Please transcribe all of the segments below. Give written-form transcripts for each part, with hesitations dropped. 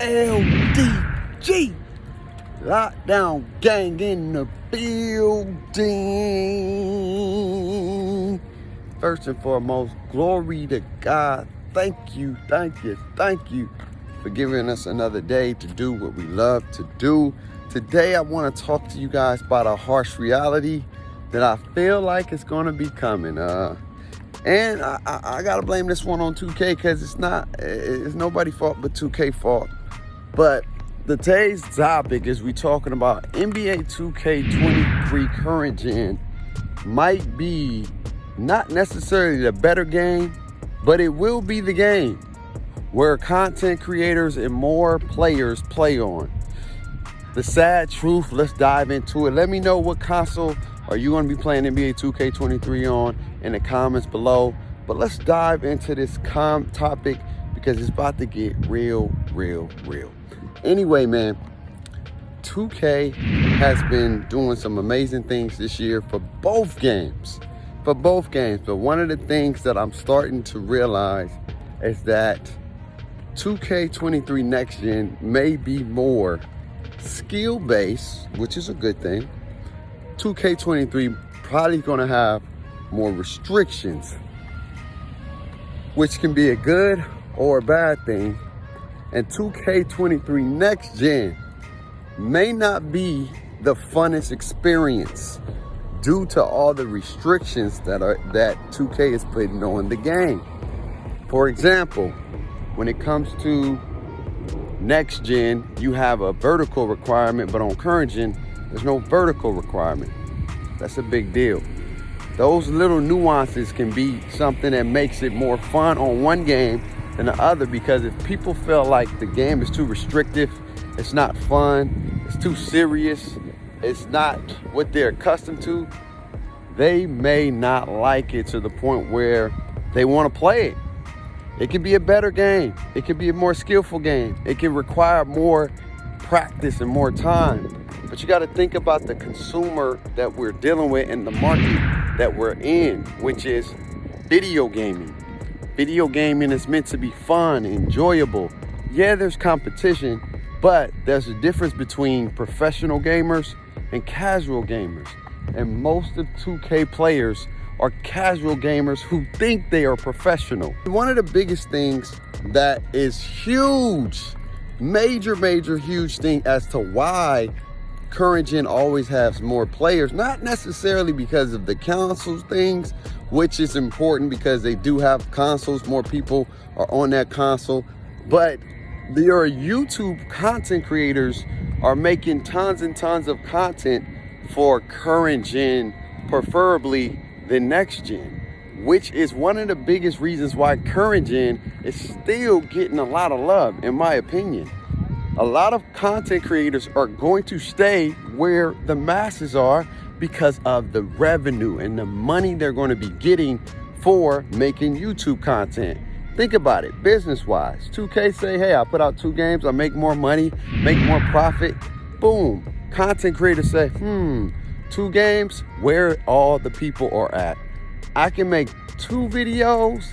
LDG, Lockdown Gang in the building. First and foremost, glory to God. Thank you for giving us another day to do what we love to do. Today, I want to talk to you guys about a harsh reality that I feel like is going to be coming. And I got to blame this one on 2K because it's nobody's fault but 2K fault. But today's topic is we talking about NBA 2K23 current gen might be not necessarily the better game, but it will be the game where content creators and more players play on. The sad truth, let's dive into it. Let me know what console are you going to be playing NBA 2K23 on in the comments below. But let's dive into this topic because it's about to get real. Anyway, man, 2K has been doing some amazing things this year for both games. But one of the things that I'm starting to realize is that 2K23 Next Gen may be more skill-based, which is a good thing. 2K23 probably going to have more restrictions, which can be a good or a bad thing. And 2K23 Next Gen may not be the funnest experience due to all the restrictions that 2K is putting on the game. For example, when it comes to Next Gen, you have a vertical requirement, but on current gen, there's no vertical requirement. That's a big deal. Those little nuances can be something that makes it more fun on one game than the other, because if people feel like the game is too restrictive, it's not fun, it's too serious, it's not what they're accustomed to, they may not like it to the point where they want to play it. It can be a better game. It can be a more skillful game. It can require more practice and more time. But you got to think about the consumer that we're dealing with and the market that we're in, which is video gaming. Video gaming is meant to be fun, enjoyable. Yeah, there's competition, but there's a difference between professional gamers and casual gamers. And most of 2K players are casual gamers who think they are professional. One of the biggest things that is huge, major huge thing as to why current gen always has more players, not necessarily because of the consoles things, which is important because they do have consoles, more people are on that console, but your YouTube content creators are making tons and tons of content for current gen, preferably the next gen, which is one of the biggest reasons why current gen is still getting a lot of love, in my opinion. A lot of content creators are going to stay where the masses are because of the revenue and the money they're going to be getting for making YouTube content. Think about it, business-wise. 2K say, hey, I put out 2 games, I make more money, make more profit. Boom. Content creators say, 2 games, where all the people are at. I can make 2 videos,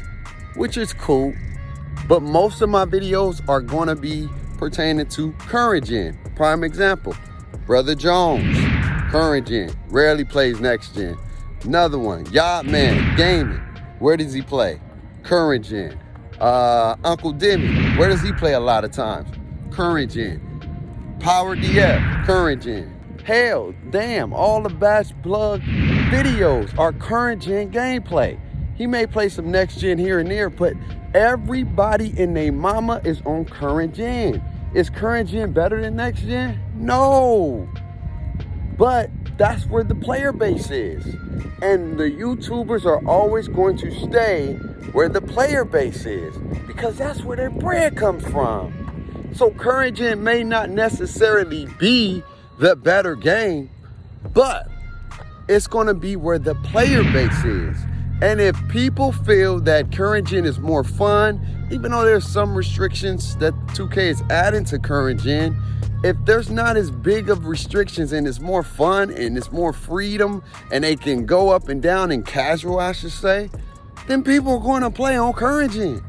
which is cool, but most of my videos are going to be pertaining to current gen. Prime example, Brother Jones, current gen, rarely plays next gen. Another one, Yardman Gaming, where does he play? Current gen. Uncle Demi, where does he play a lot of times? Current gen. Power DF, current gen. Hell, damn, all the Bash Plug videos are current gen gameplay. He may play some next gen here and there, but everybody and their mama is on current gen. Is current gen better than next gen? No. But that's where the player base is. And the YouTubers are always going to stay where the player base is because that's where their bread comes from. So current gen may not necessarily be the better game, but it's going to be where the player base is. And if people feel that current gen is more fun, even though there's some restrictions that 2K is adding to current gen, if there's not as big of restrictions and it's more fun and it's more freedom and they can go up and down and casual, I should say, then people are going to play on current gen.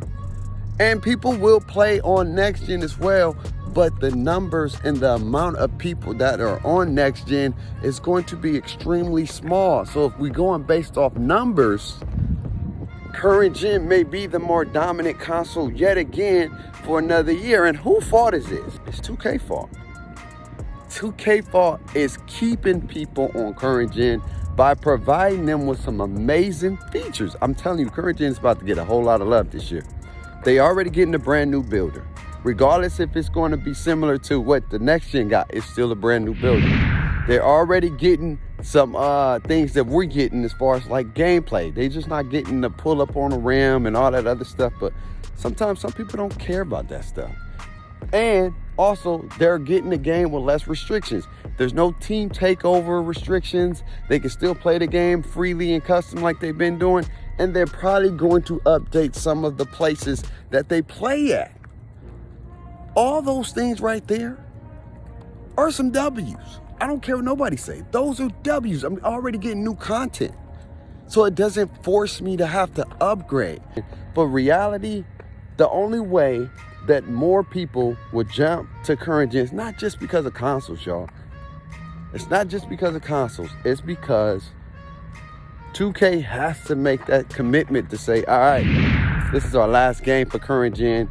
And people will play on next gen as well, but the numbers and the amount of people that are on next gen is going to be extremely small. So if we're going based off numbers, current gen may be the more dominant console yet again for another year. And whose fault is this? It's 2K fault. 2K fault is keeping people on current gen by providing them with some amazing features. I'm telling you, current gen is about to get a whole lot of love this year. They already getting a brand new builder. Regardless if it's going to be similar to what the next gen got, it's still a brand new builder. They're already getting some things that we're getting as far as like gameplay. They're just not getting the pull up on the rim and all that other stuff, but sometimes some people don't care about that stuff. And also, they're getting the game with less restrictions. There's no team takeover restrictions. They can still play the game freely and custom like they've been doing. And they're probably going to update some of the places that they play at. All those things right there are some W's. I don't care what nobody say. Those are W's. I'm already getting new content. So it doesn't force me to have to upgrade. But reality, the only way that more people would jump to current gen, it's not just because of consoles, y'all. It's not just because of consoles. It's because 2K has to make that commitment to say, all right, this is our last game for current gen.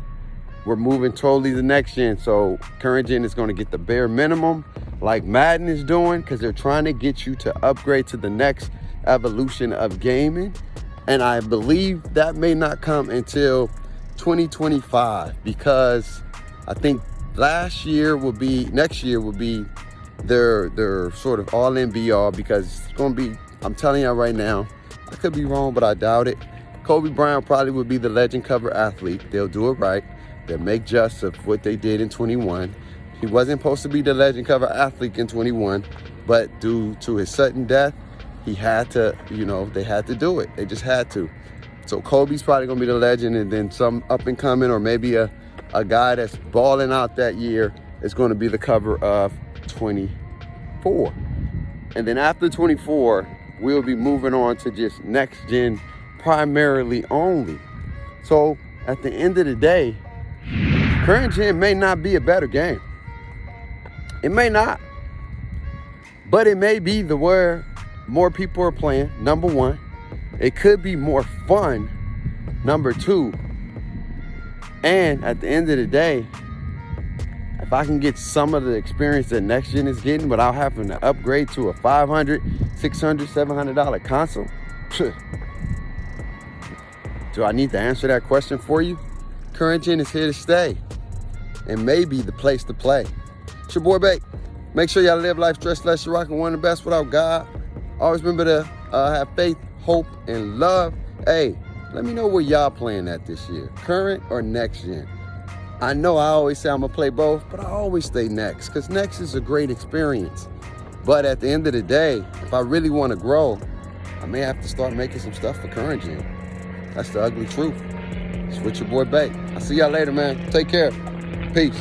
We're moving totally to next gen. So current gen is going to get the bare minimum like Madden is doing, because they're trying to get you to upgrade to the next evolution of gaming. And I believe that may not come until 2025, because I think next year will be their sort of all-in be-all, because it's going to be, I'm telling you right now, I could be wrong, but I doubt it. Kobe Bryant probably would be the legend cover athlete. They'll do it right. They'll make justice of what they did in 21. He wasn't supposed to be the legend cover athlete in 21, but due to his sudden death, he had to, they had to do it. They just had to. So Kobe's probably going to be the legend, and then some up and coming, or maybe a guy that's balling out that year is going to be the cover of 24. And then after 24, we'll be moving on to just next gen primarily only. So at the end of the day, current gen may not be a better game. It may not. But it may be the where more people are playing, number one. It could be more fun, number two. And at the end of the day, if I can get some of the experience that next gen is getting without having to upgrade to a $500, $600, $700 console, do I need to answer that question for you? Current gen is here to stay and may be the place to play. It's your boy Bake. Make sure y'all live life stress less. You're rocking one of the best without God. Always remember to have faith, hope, and love. Hey, let me know where y'all playing at this year, current or next gen. I know I always say I'm gonna play both, but I always stay next, because next is a great experience. But at the end of the day, if I really want to grow, I may have to start making some stuff for current gen. That's the ugly truth. It's with your boy Bay. I'll see y'all later, man. Take care. Peace.